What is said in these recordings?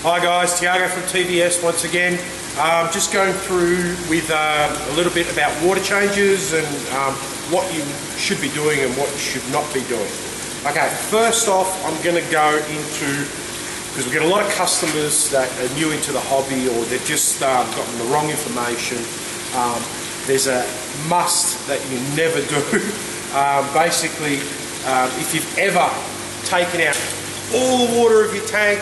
Hi guys, Tiago from TVS once again. Just going through with a little bit about water changes and what you should be doing and what you should not be doing. Okay, first off, I'm going to go into, because we get a lot of customers that are new into the hobby or they've just gotten the wrong information. There's a must that you never do. Basically, if you've ever taken out all the water of your tank,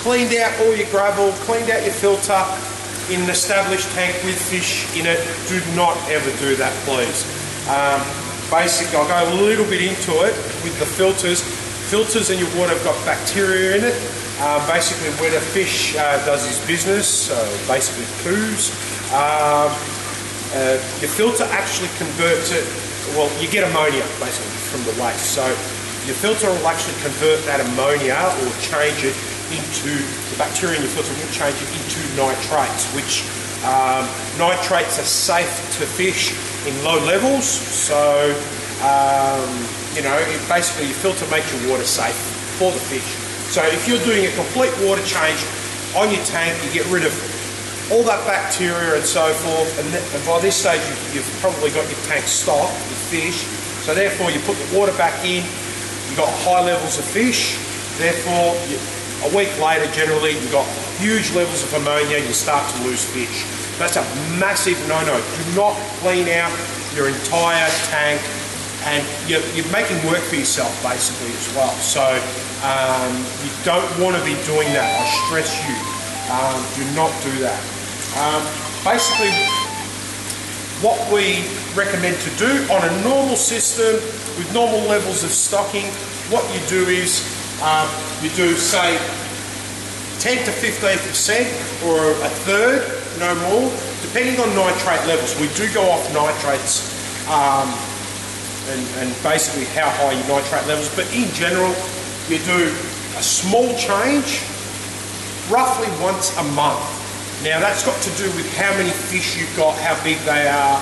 cleaned out all your gravel, cleaned out your filter in an established tank with fish in it, do not ever do that, please. Basically, I'll go a little bit into it with the filters. Filters in your water have got bacteria in it. Basically, when a fish does his business, so basically poos, your filter actually converts it, well, you get ammonia basically from the waste. So your filter will actually convert that ammonia or change it into, the bacteria in your filter will change it into nitrates, which nitrates are safe to fish in low levels. So, basically your filter makes your water safe for the fish. So if you're doing a complete water change on your tank, you get rid of all that bacteria and so forth, and by this stage you've probably got your tank stocked with fish. So therefore you put the water back in, you've got high levels of fish, therefore a week later generally you've got huge levels of ammonia, you start to lose fish. That's a massive no-no. Do not clean out your entire tank, and you're making work for yourself basically as well. So you don't want to be doing that, I stress you. Do not do that. Basically, what we recommend to do on a normal system with normal levels of stocking, what you do is you do say 10 to 15% or a third, no more, depending on nitrate levels. We do go off nitrates and basically how high your nitrate levels, but in general you do a small change roughly once a month. Now that's got to do with how many fish you've got, how big they are,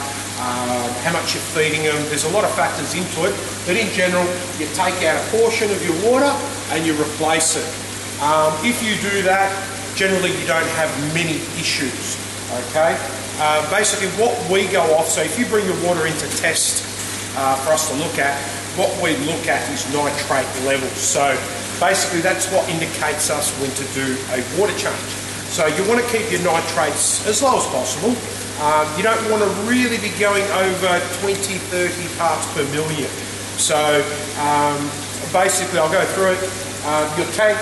how much you're feeding them. There's a lot of factors into it, but in general you take out a portion of your water and you replace it. If you do that, generally you don't have many issues, okay? Basically what we go off, so if you bring your water into test for us to look at, what we look at is nitrate levels. So basically that's what indicates us when to do a water change. So you want to keep your nitrates as low as possible. You don't want to really be going over 20, 30 parts per million. So basically I'll go through it. Your tank,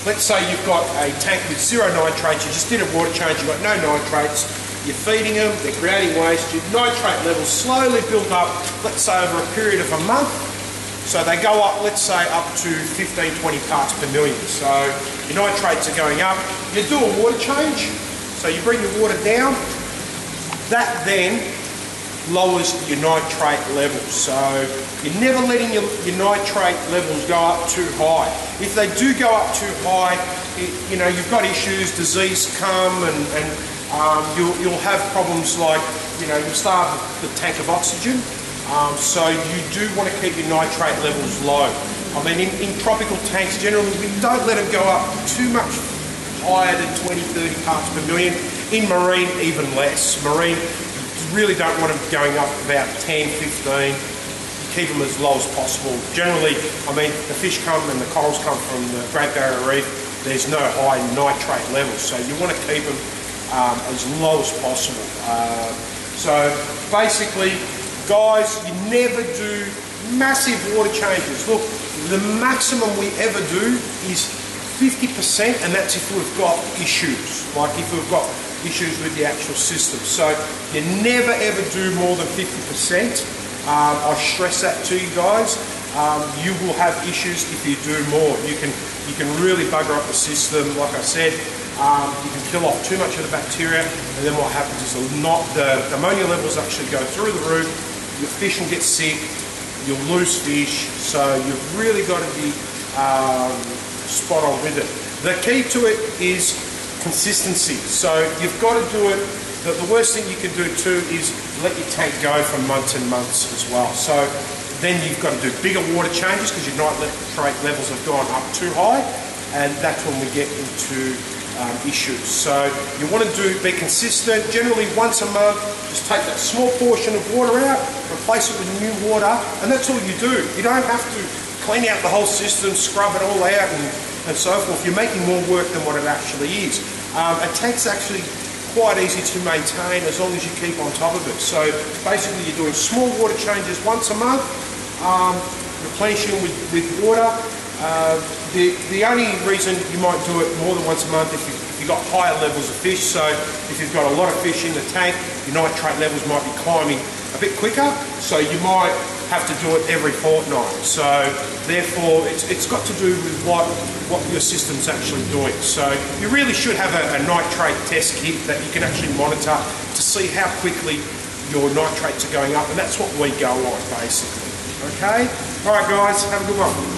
let's say you've got a tank with zero nitrates, you just did a water change, you've got no nitrates, you're feeding them, they're creating waste, your nitrate levels slowly build up, let's say over a period of a month. So they go up, let's say up to 15, 20 parts per million. So your nitrates are going up. You do a water change, so you bring your water down. That then lowers your nitrate levels. So you're never letting your nitrate levels go up too high. If they do go up too high, you've got issues, disease come, and you'll have problems like, you'll starve the tank of oxygen. So you do want to keep your nitrate levels low. I mean, in tropical tanks, generally we don't let them go up too much higher than 20, 30 parts per million. In marine, even less. Marine, you really don't want them going up about 10, 15. You keep them as low as possible. Generally, I mean, the fish come and the corals come from the Great Barrier Reef. There's no high nitrate levels, so you want to keep them as low as possible. So basically, guys, you never do massive water changes. Look, the maximum we ever do is 50%, and that's if we've got issues, like if we've got issues with the actual system. So you never ever do more than 50%. I stress that to you guys. You will have issues if you do more. You can really bugger up the system. Like I said, you can kill off too much of the bacteria, and then what happens is the ammonia levels actually go through the roof. Your fish will get sick, you'll lose fish, so you've really got to be spot on with it. The key to it is consistency. So you've got to do it. The worst thing you can do too is let your tank go for months and months as well. So then you've got to do bigger water changes because your nitrate levels have gone up too high, and that's when we get into issues. So you want to be consistent. Generally once a month, just take that small portion of water out, replace it with new water, and that's all you do. You don't have to clean out the whole system, scrub it all out and so forth. You're making more work than what it actually is. A tank's actually quite easy to maintain as long as you keep on top of it. So basically you're doing small water changes once a month, replenishing with water. The only reason you might do it more than once a month if you've got higher levels of fish. So if you've got a lot of fish in the tank, your nitrate levels might be climbing a bit quicker, so you might have to do it every fortnight. So therefore it's got to do with what your system's actually doing. So you really should have a nitrate test kit that you can actually monitor to see how quickly your nitrates are going up, and that's what we go on basically. Okay? Alright guys, have a good one.